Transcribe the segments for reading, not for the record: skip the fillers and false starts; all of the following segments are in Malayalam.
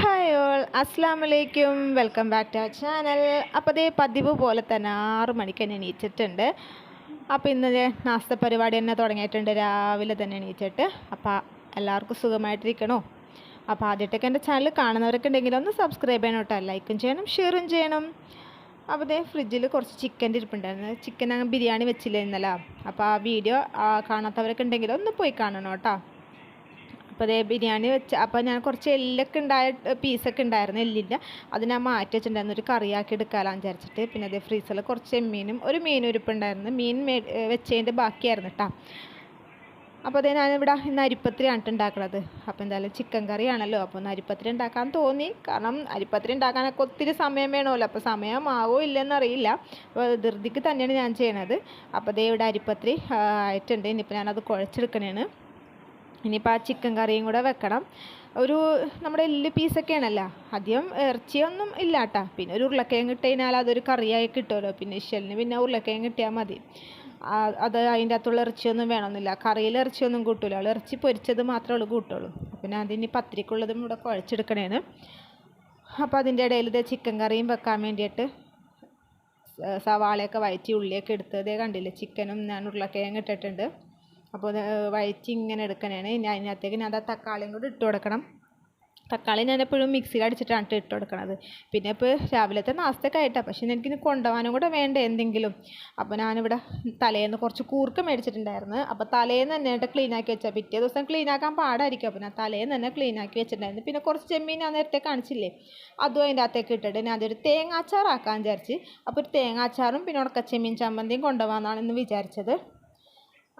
ഹായ് ഓൾ, അസ്സാം വലൈക്കും. Welcome back to our channel. അപ്പോൾ അതേ പതിവ് പോലെ തന്നെ 6 മണിക്ക് തന്നെ എണീച്ചിട്ടുണ്ട്. അപ്പോൾ ഇന്നലെ നാസ്ത പരിപാടി തന്നെ തുടങ്ങിയിട്ടുണ്ട്, രാവിലെ തന്നെ എണീച്ചിട്ട്. അപ്പോൾ എല്ലാവർക്കും സുഖമായിട്ടിരിക്കണോ? അപ്പോൾ ആദ്യമായിട്ടൊക്കെ എൻ്റെ ചാനൽ കാണുന്നവരൊക്കെ ഉണ്ടെങ്കിൽ ഒന്ന് സബ്സ്ക്രൈബ് ചെയ്യണം കേട്ടോ, ലൈക്കും ചെയ്യണം, ഷെയറും ചെയ്യണം. അപ്പോൾ അതേ ഫ്രിഡ്ജിൽ കുറച്ച് ചിക്കൻ്റെ ഇരിപ്പുണ്ടായിരുന്നു. ചിക്കൻ അങ്ങ് ബിരിയാണി വെച്ചില്ല ഇന്നലെ. അപ്പോൾ ആ വീഡിയോ കാണാത്തവരൊക്കെ ഉണ്ടെങ്കിൽ ഒന്ന് പോയി കാണണം കേട്ടോ. അപ്പോൾ അതേ ബിരിയാണി വെച്ച് അപ്പോൾ ഞാൻ കുറച്ച് എല്ലൊക്കെ പീസൊക്കെ ഉണ്ടായിരുന്നു, എല്ലില്ല. അത് ഞാൻ മാറ്റി വെച്ചിട്ടുണ്ടായിരുന്നു, ഒരു കറിയാക്കി എടുക്കാമെന്ന് വിചാരിച്ചിട്ട്. പിന്നെ അതേ ഫ്രീസറിൽ കുറച്ച് ചെമ്മീനും ഒരു മീനും ഇരിപ്പുണ്ടായിരുന്നു. മീൻ വെച്ചതിൻ്റെ ബാക്കിയായിരുന്നു കേട്ടോ. അപ്പോൾ അതേ ഞാനിവിടെ ഇന്ന് അരിപ്പത്തിരിയാണ് ഉണ്ടാക്കുന്നത്. അപ്പോൾ എന്തായാലും ചിക്കൻ കറിയാണല്ലോ, അപ്പോൾ ഒന്ന് അരിപ്പത്തിരി ഉണ്ടാക്കാൻ തോന്നി. കാരണം അരിപ്പത്തിരി ഉണ്ടാക്കാനൊക്കെ ഒത്തിരി സമയം വേണമല്ലോ. അപ്പോൾ സമയമാവോ ഇല്ലെന്നറിയില്ല. അപ്പോൾ ധൃതിക്ക് തന്നെയാണ് ഞാൻ ചെയ്യണത്. അപ്പോൾ അതേ ഇവിടെ അരിപ്പത്തിരി ആയിട്ടുണ്ട്. ഇനിയിപ്പോൾ ഞാനത് കുഴച്ചെടുക്കണേണ്. ഇനിയിപ്പോൾ ആ ചിക്കൻ കറിയും കൂടെ വെക്കണം. നമ്മുടെ എല്ല് പീസൊക്കെയാണല്ലോ, അധികം ഇറച്ചിയൊന്നും ഇല്ല കേട്ടോ. പിന്നെ ഒരു ഉരുളക്കിഴങ്ങ് ഇട്ട് കഴിഞ്ഞാൽ അതൊരു കറിയായി കിട്ടുമല്ലോ. പിന്നെ ഇഷലിന് പിന്നെ ഉരുളക്കിഴങ്ങ് കിട്ടിയാൽ മതി. അത് അതിൻ്റെ അകത്തുള്ള ഇറച്ചിയൊന്നും വേണമെന്നില്ല. കറിയിൽ ഇറച്ചിയൊന്നും കൂട്ടില്ല, അവൾ ഇറച്ചി പൊരിച്ചത് മാത്രമേ അവൾ കൂട്ടുള്ളൂ. പിന്നെ അതിന് പത്തിരിക്കുള്ളതും ഇവിടെ കുഴച്ചെടുക്കണേന്. അപ്പോൾ അതിൻ്റെ ഇടയിൽ ഇത് ചിക്കൻ കറിയും വെക്കാൻ വേണ്ടിയിട്ട് സവാളയൊക്കെ വഴറ്റി ഉള്ളിയൊക്കെ എടുത്തതേ കണ്ടില്ലേ. ചിക്കനും ഞാൻ ഉരുളക്കിഴങ്ങ് ഇട്ടിട്ടുണ്ട്. അപ്പോൾ വഴറ്റി ഇങ്ങനെ എടുക്കണേണ്. ഇനി അതിനകത്തേക്ക് ഞാൻ തക്കാളിയും കൂടി ഇട്ട് കൊടുക്കണം. തക്കാളി ഞാൻ എപ്പോഴും മിക്സിയിൽ അടിച്ചിട്ടാണ് ഇട്ട് കൊടുക്കണത്. പിന്നെ ഇപ്പോൾ രാവിലത്തെ നാസ്തയൊക്കെ ആയിട്ടാണ്, പക്ഷേ എനിക്കിനി കൊണ്ടുപോകാനും കൂടെ വേണ്ടേ എന്തെങ്കിലും. അപ്പോൾ ഞാനിവിടെ തലേന്ന് കുറച്ച് കൂർക്ക മേടിച്ചിട്ടുണ്ടായിരുന്നു. അപ്പോൾ തലേന്ന് തന്നെ ക്ലീനാക്കി വെച്ചാൽ പിറ്റേ ദിവസം ക്ലീനാക്കാൻ പാടായിരിക്കും. അപ്പോൾ ഞാൻ തലേന്ന് തന്നെ ക്ലീനാക്കി വെച്ചിട്ടുണ്ടായിരുന്നു. പിന്നെ കുറച്ച് ചെമ്മീൻ ഞാൻ നേരത്തെ കാണിച്ചില്ലേ, അതും അതിൻ്റെ അകത്തേക്ക് ഇട്ടിട്ട് ഞാൻ അതൊരു തേങ്ങാച്ചാറാക്കാൻ വിചാരിച്ച്. അപ്പോൾ ഒരു തേങ്ങാച്ചാറും പിന്നെ ഉണക്കച്ചെമ്മീൻ ചമ്മന്തിയും കൊണ്ടുപോകാമെന്നാണ് ഇന്ന് വിചാരിച്ചത്.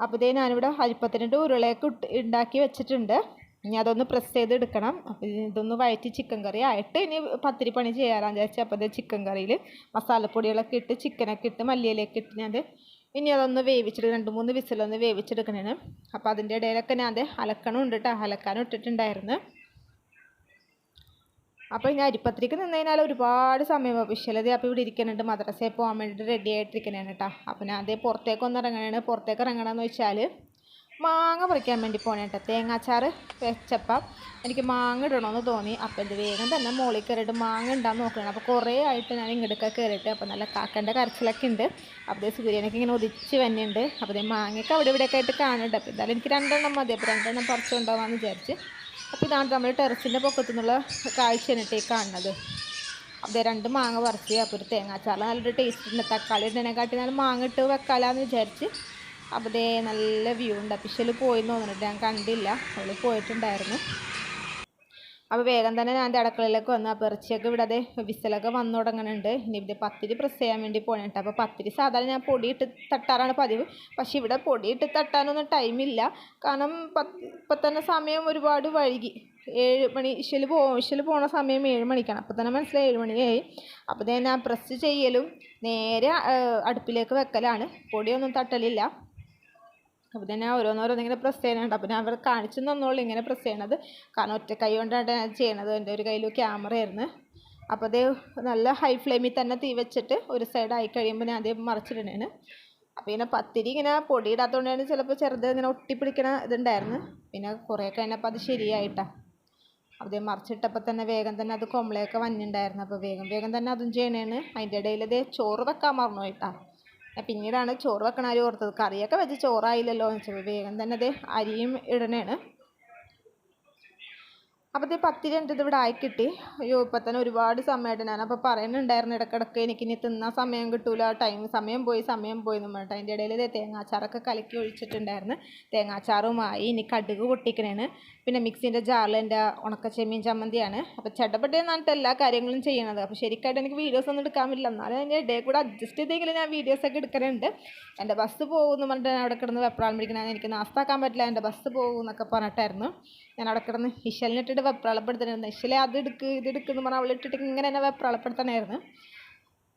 അപ്പോൾ ഇതേ ഞാനിവിടെ അരിപ്പത്തിൻ്റെ ഉരുളയൊക്കെ ഉണ്ടാക്കി വെച്ചിട്ടുണ്ട്. ഇനി അതൊന്ന് പ്രസ് ചെയ്ത് എടുക്കണം. അപ്പോൾ ഇതൊന്ന് വഴറ്റി ചിക്കൻ കറി ആയിട്ട് ഇനി പത്തിരി പണി ചെയ്യാമെന്ന് വിചാരിച്ചു. അപ്പോൾ ഇത് ചിക്കൻ കറിയിൽ മസാലപ്പൊടികളൊക്കെ ഇട്ട് ചിക്കനൊക്കെ ഇട്ട് മല്ലിയിലൊക്കെ ഇട്ട് ഞാൻ ഇനി അതൊന്ന് വേവിച്ചെടുക്കും. 2-3 വിസിലൊന്ന് വേവിച്ചെടുക്കണേന്. അപ്പോൾ അതിൻ്റെ ഇടയിലൊക്കെ ഞാൻ അലക്കണമുണ്ട് കേട്ടോ, അലക്കാനും ഇട്ടിട്ടുണ്ടായിരുന്നു. അപ്പോൾ ഇനി അരിപ്പത്തിരിക്ക് നിന്ന് കഴിഞ്ഞാൽ ഒരുപാട് സമയമാവും. വിഷലത അപ്പോൾ ഇവിടെ ഇരിക്കുന്നുണ്ട്, മദ്രസയിൽ പോകാൻ വേണ്ടിയിട്ട് റെഡി ആയിട്ടിരിക്കണേണ് കേട്ടോ. അപ്പോൾ ഞാൻ അതേ പുറത്തേക്കൊന്ന് ഇറങ്ങണേണ്. പുറത്തേക്ക് ഇറങ്ങണമെന്ന് വെച്ചാൽ മാങ്ങ പറിക്കാൻ വേണ്ടി പോകണേ കേട്ടോ. തേങ്ങാച്ചാറ് വെച്ചപ്പം എനിക്ക് മാങ്ങ ഇടണമെന്ന് തോന്നി. അപ്പോൾ ഇത് വേഗം തന്നെ മുകളിൽ കയറിയിട്ട് മാങ്ങ ഉണ്ടാകുന്ന നോക്കണം. അപ്പോൾ കുറേ ആയിട്ട് ഞാൻ ഇങ്ങോട്ടൊക്കെ കയറിയിട്ട് അപ്പോൾ നല്ല കാക്കൻ്റെ കരച്ചിലൊക്കെ ഉണ്ട്. അപ്പോൾ സൂര്യനൊക്കെ ഇങ്ങനെ ഉദിച്ച് വന്നിട്ടുണ്ട്. അപ്പോൾ മാങ്ങയൊക്കെ അവിടെ ഇവിടെയൊക്കെ ആയിട്ട് കാണുന്നുണ്ട്. അപ്പോൾ എന്തായാലും എനിക്ക് 2 മതി. അപ്പോൾ 2 പറിച്ചു കൊണ്ടുപോകാമെന്ന് വിചാരിച്ച്. അപ്പോൾ ഇതാണ് നമ്മൾ ടെറസിൻ്റെ പൊക്കത്തു നിന്നുള്ള കാഴ്ചയാണ് ഈ കാണുന്നത്. അപ്പോൾ 2 മാങ്ങ പറിച്ച്. അപ്പോൾ ഒരു തേങ്ങാച്ചാറ് നല്ലൊരു ടേസ്റ്റ് ഉണ്ട്. തക്കാളി ഇടണേക്കാട്ടി ഞാൻ മാങ്ങ ഇട്ട് വെക്കാലാന്ന് വിചാരിച്ച്. അപ്പോൾ നല്ല വ്യൂ ഉണ്ട്. അഫീഷ്യൽ പോയി തോന്നുന്നുണ്ട്, ഞാൻ കണ്ടില്ല, അവൾ പോയിട്ടുണ്ടായിരുന്നു. അപ്പോൾ വേഗം തന്നെ ഞാൻ അടുക്കളയിലേക്ക് വന്നു. അപ്പോൾ ഇറച്ചിയൊക്കെ ഇവിടെ വിസിലൊക്കെ വന്നു തുടങ്ങുന്നുണ്ട്. ഇനി ഇവിടെ പത്തിരി പ്രസ് ചെയ്യാൻ വേണ്ടി പോകണേട്ടോ. അപ്പോൾ പത്തിരി സാധാരണ ഞാൻ പൊടിയിട്ട് തട്ടാറാണ് പതിവ്. പക്ഷേ ഇവിടെ പൊടിയിട്ട് തട്ടാനൊന്നും ടൈമില്ല. കാരണം ഇപ്പം തന്നെ സമയം ഒരുപാട് വൈകി. 7 മണി ഇഷല് പോണ സമയം 7 മണിക്കാണ്. അപ്പോൾ തന്നെ മനസ്സിലായി 7 മണിയായി. അപ്പോൾ ഞാൻ പ്രസ് ചെയ്യലും നേരെ അടുപ്പിലേക്ക് വെക്കലാണ്, പൊടിയൊന്നും തട്ടലില്ല. അപ്പോൾ ഞാൻ ഓരോന്നിങ്ങനെ പ്രസ് ചെയ്യാനുണ്ട്. അപ്പോൾ ഞാൻ അവർ കാണിച്ചു തന്നോളൂ ഇങ്ങനെ പ്രസ് ചെയ്യണത്. കാരണം ഒറ്റ കൈ കൊണ്ടാണ് ഞാൻ ചെയ്യണത്. എൻ്റെ ഒരു കയ്യിൽ ക്യാമറയായിരുന്നു. അപ്പോൾ നല്ല ഹൈ ഫ്ലെയിമിൽ തന്നെ തീ വെച്ചിട്ട് ഒരു സൈഡ് ആയി കഴിയുമ്പോൾ ഞാൻ മറിച്ചിടണേന്. അപ്പോൾ ഇങ്ങനെ പത്തിരി ഇങ്ങനെ പൊടിയിടാത്തതുകൊണ്ടാണ് ചിലപ്പോൾ ചെറുത് ഇങ്ങനെ ഒട്ടിപ്പിടിക്കണ ഇതുണ്ടായിരുന്നു. പിന്നെ കുറേ കഴിഞ്ഞപ്പോൾ അത് ശരിയായിട്ടാണ്. അപ്പോൾ മറിച്ചിട്ടപ്പോൾ തന്നെ വേഗം തന്നെ അത് കൊമ്പളയൊക്കെ വന്നിട്ടുണ്ടായിരുന്നു. അപ്പോൾ വേഗം തന്നെ അതും ചെയ്യണേന്. അതിൻ്റെ ഇടയിൽ ചോറ് വെക്കാൻ മറന്നു പോയിട്ടാണ്. പിന്നീടാണ് ചോറ് വെക്കണ അരി ഓർത്തത്. കറിയൊക്കെ വെച്ച് ചോറായില്ലല്ലോ എന്ന് വെച്ചപ്പോൾ വേഗം തന്നെ അരിയും ഇടണേണ്. അപ്പോൾ പത്തിരി എൻ്റെ ഇവിടെ ആയി കിട്ടി. അയ്യോ, ഇപ്പം തന്നെ ഒരുപാട് സമയമായിട്ട് ഞാനപ്പോൾ പറയുന്നുണ്ടായിരുന്നു ഇടയ്ക്കിടയ്ക്ക് എനിക്കിനി തിന്നാൻ സമയം കിട്ടൂല, സമയം പോയി എന്ന് പറഞ്ഞിട്ട്. അതിൻ്റെ ഇടയിൽ തേങ്ങാച്ചാറൊക്കെ കലക്കി ഒഴിച്ചിട്ടുണ്ടായിരുന്നു. തേങ്ങാച്ചാറുമായി ഇനി കടുക് പൊട്ടിക്കണേന്. പിന്നെ മിക്സിൻ്റെ ജാറിൽ എൻ്റെ ഉണക്കച്ചെമ്മീൻ ചമ്മന്തിയാണ്. അപ്പോൾ ചട്ടപ്പെട്ടെന്നാണ് എല്ലാ കാര്യങ്ങളും ചെയ്യണത്. അപ്പോൾ ശരിക്കായിട്ട് എനിക്ക് വീഡിയോസ് ഒന്നും എടുക്കാൻ പറ്റില്ല. എന്നാലും അതിൻ്റെ ഇടയിൽ കൂടെ അഡ്ജസ്റ്റ് ചെയ്തെങ്കിലും ഞാൻ വീഡിയോസൊക്കെ എടുക്കാറുണ്ട്. എൻ്റെ ബസ് പോകുമെന്ന് പറഞ്ഞിട്ട് ഞാൻ അവിടെ കിടന്ന് വെപ്രാളം പിടിക്കണേ. എനിക്ക് നാസ്താക്കാൻ പറ്റില്ല, എൻ്റെ ബസ് പോകും എന്നൊക്കെ പറഞ്ഞിട്ടായിരുന്നു ഞാൻ അവിടെ കിടന്ന് ഇഷലിനിട്ടിട്ട് വെപ്രാളപ്പെടുത്തണമായിരുന്നു. ഇഷലെ ഇതെടുക്കുന്നു പറഞ്ഞാൽ അവളിട്ടിട്ട് ഇങ്ങനെ തന്നെ വെപ്രാളപ്പെടുത്തണമായിരുന്നു.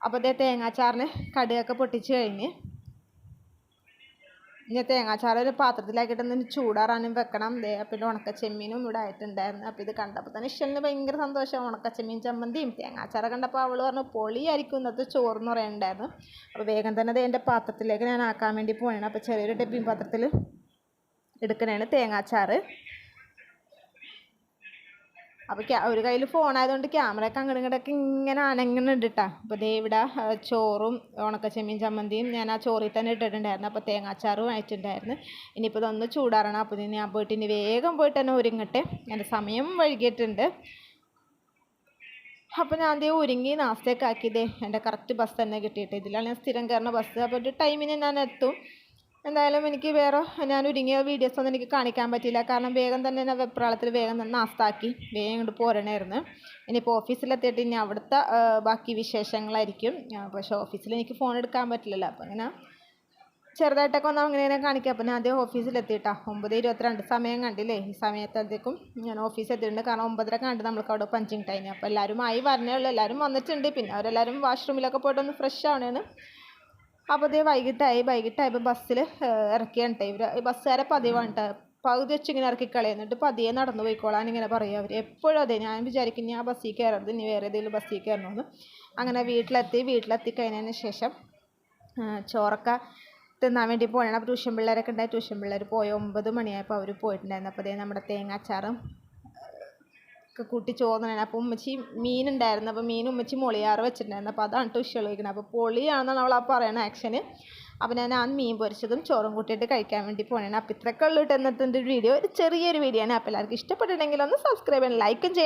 അപ്പോൾ തേങ്ങാച്ചാറിന് കടുകൊക്കെ പൊട്ടിച്ച് കഴിഞ്ഞ് ഇനി തേങ്ങാച്ചാറ് ഒരു പാത്രത്തിലാക്കിയിട്ടൊന്ന് ചൂടാറാനും വെക്കണം. പിന്നെ ഉണക്കച്ചെമ്മീനും ഇവിടെ ആയിട്ടുണ്ടായിരുന്നു. അപ്പോൾ ഇത് കണ്ടപ്പോൾ തന്നെ ഇഷലിന് ഭയങ്കര സന്തോഷം. ഉണക്കച്ചെമ്മീൻ ചമ്മന്തിയും തേങ്ങാച്ചാറ് കണ്ടപ്പോൾ അവൾ പറഞ്ഞു പൊളിയായിരിക്കും ഇന്നത്തെ ചോറെന്ന് പറയുന്നുണ്ടായിരുന്നു. അപ്പോൾ വേഗം തന്നെ എൻ്റെ പാത്രത്തിലേക്ക് ഞാൻ ആക്കാൻ വേണ്ടി പോകണം. അപ്പോൾ ചെറിയൊരു ഡബ്ബിയും പാത്രത്തിൽ എടുക്കണേണ് തേങ്ങാച്ചാറ്. അപ്പോൾ ഒരു കയ്യിൽ ഫോണായതുകൊണ്ട് ക്യാമറയൊക്കെ അങ്ങോട്ടും ഇങ്ങോട്ടൊക്കെ ഇങ്ങനെ അനങ്ങുന്നുണ്ട് കേട്ടോ. അപ്പോൾ ദേ ഇവിടെ ചോറും ഉണക്കച്ചെമ്മീൻ ചമ്മന്തിയും ഞാൻ ആ ചോറിൽ തന്നെ ഇട്ടിട്ടുണ്ടായിരുന്നു. അപ്പോൾ തേങ്ങാച്ചാറും അയച്ചിട്ടുണ്ടായിരുന്നു. ഇനിയിപ്പോൾ ഇതൊന്ന് ചൂടാറണം. അപ്പോൾ ഞാൻ പോയിട്ട് ഇനി വേഗം പോയിട്ട് തന്നെ ഒരുങ്ങട്ടെ, എൻ്റെ സമയം വൈകിയിട്ടുണ്ട്. അപ്പോൾ ഞാൻ ദേ ഒരുങ്ങി നാസ്തയൊക്കെ ആക്കിയതേ എൻ്റെ കറക്റ്റ് ബസ് തന്നെ കിട്ടിയിട്ട്. ഇതിലാണ് ഞാൻ സ്ഥിരം കയറുന്ന ബസ്. അപ്പോൾ ഒരു ടൈമിന് ഞാൻ എത്തും. എന്തായാലും എനിക്ക് വേറെ ഞാൻ ഒരുങ്ങിയ വീഡിയോസ് ഒന്നും എനിക്ക് കാണിക്കാൻ പറ്റിയില്ല. കാരണം വേഗം തന്നെ ഞാൻ വെപ്രാളത്തിൽ വേഗം തന്നെ നാസ്താക്കി വേഗം ഇങ്ങോട്ട് പോരണമായിരുന്നു. ഇനിയിപ്പോൾ ഓഫീസിലെത്തിയിട്ട് ഇനി അവിടുത്തെ ബാക്കി വിശേഷങ്ങളായിരിക്കും. പക്ഷേ ഓഫീസിൽ എനിക്ക് ഫോൺ എടുക്കാൻ പറ്റില്ലല്ലോ. അപ്പോൾ അങ്ങനെ ചെറുതായിട്ടൊക്കെ ഒന്ന് അങ്ങനെ കാണിക്കാം. അപ്പോൾ ഞാൻ ആദ്യം ഓഫീസിലെത്തിയിട്ടാ 9:22 സമയം കണ്ടില്ലേ. ഈ സമയത്തേക്കും ഞാൻ ഓഫീസിൽ എത്തിയിട്ടുണ്ട്. കാരണം 9:30 കണ്ട് നമ്മൾക്ക് അവിടെ പഞ്ചിങ് ടൈം. അപ്പോൾ എല്ലാവരും ആയി പറഞ്ഞേ ഉള്ളൂ. എല്ലാവരും വന്നിട്ടുണ്ട്. പിന്നെ അവരെല്ലാവരും വാഷ്റൂമിലൊക്കെ പോയിട്ടൊന്ന് ഫ്രഷ് ആവണേണ്. അപ്പോൾ അതേ വൈകിട്ടായപ്പോൾ ബസ്സിൽ ഇറക്കിയാണ് കേട്ടോ. ഇവർ ബസ്സുകാരെ പതിവാണ് കേട്ടോ. പകുതി വെച്ച് ഇങ്ങനെ ഇറക്കി കളയുന്നിട്ട് പതിയെ നടന്നു പോയിക്കോളാൻ ഇങ്ങനെ പറയുക അവർ എപ്പോഴും. അതെ, ഞാൻ വിചാരിക്കും ഞാൻ ബസ്സിൽ കയറരുത്, ഇനി വേറെ ഏതെങ്കിലും ബസ്സിൽ കയറണമെന്ന്. അങ്ങനെ വീട്ടിലെത്തി കഴിഞ്ഞതിന് ശേഷം ചോറൊക്കെ തിന്നാൻ വേണ്ടി പോകണം. അപ്പോൾ ട്യൂഷൻ പിള്ളേരൊക്കെ ഉണ്ടായി. ട്യൂഷൻ പിള്ളേർ പോയി 9 മണിയായപ്പോൾ അവർ പോയിട്ടുണ്ടായിരുന്നു. അപ്പോൾ അതേ നമ്മുടെ തേങ്ങാച്ചാറും ഒക്കെ കൂട്ടി ചോറിനാണ്. അപ്പോൾ ഉമ്മച്ചി മീനുണ്ടായിരുന്നു. അപ്പോൾ മീൻ ഉമ്മച്ചി മുളിയാറ് വെച്ചിട്ടുണ്ടായിരുന്നു. അപ്പോൾ അതാണ് വിഷയം കഴിക്കുന്നത്. അപ്പോൾ പൊളിയാണെന്നാണ് അവൾ ആ പറയണ ആക്ഷന്. അപ്പോൾ ഞാൻ ആ മീൻ പൊരിച്ചതും ചോറും കൂട്ടിയിട്ട് കഴിക്കാൻ വേണ്ടി പോകണം. അപ്പോൾ ഇത്രയൊക്കെ ഉള്ളൂ ഇന്നത്തെ വീഡിയോ. ഒരു ചെറിയൊരു വീഡിയോ ആണ്. അപ്പോൾ എല്ലാവർക്കും ഇഷ്ടപ്പെട്ടിട്ടുണ്ടെങ്കിൽ ഒന്ന് സബ്സ്ക്രൈബ് ചെയ്യണം, ലൈക്കും ചെയ്യണം.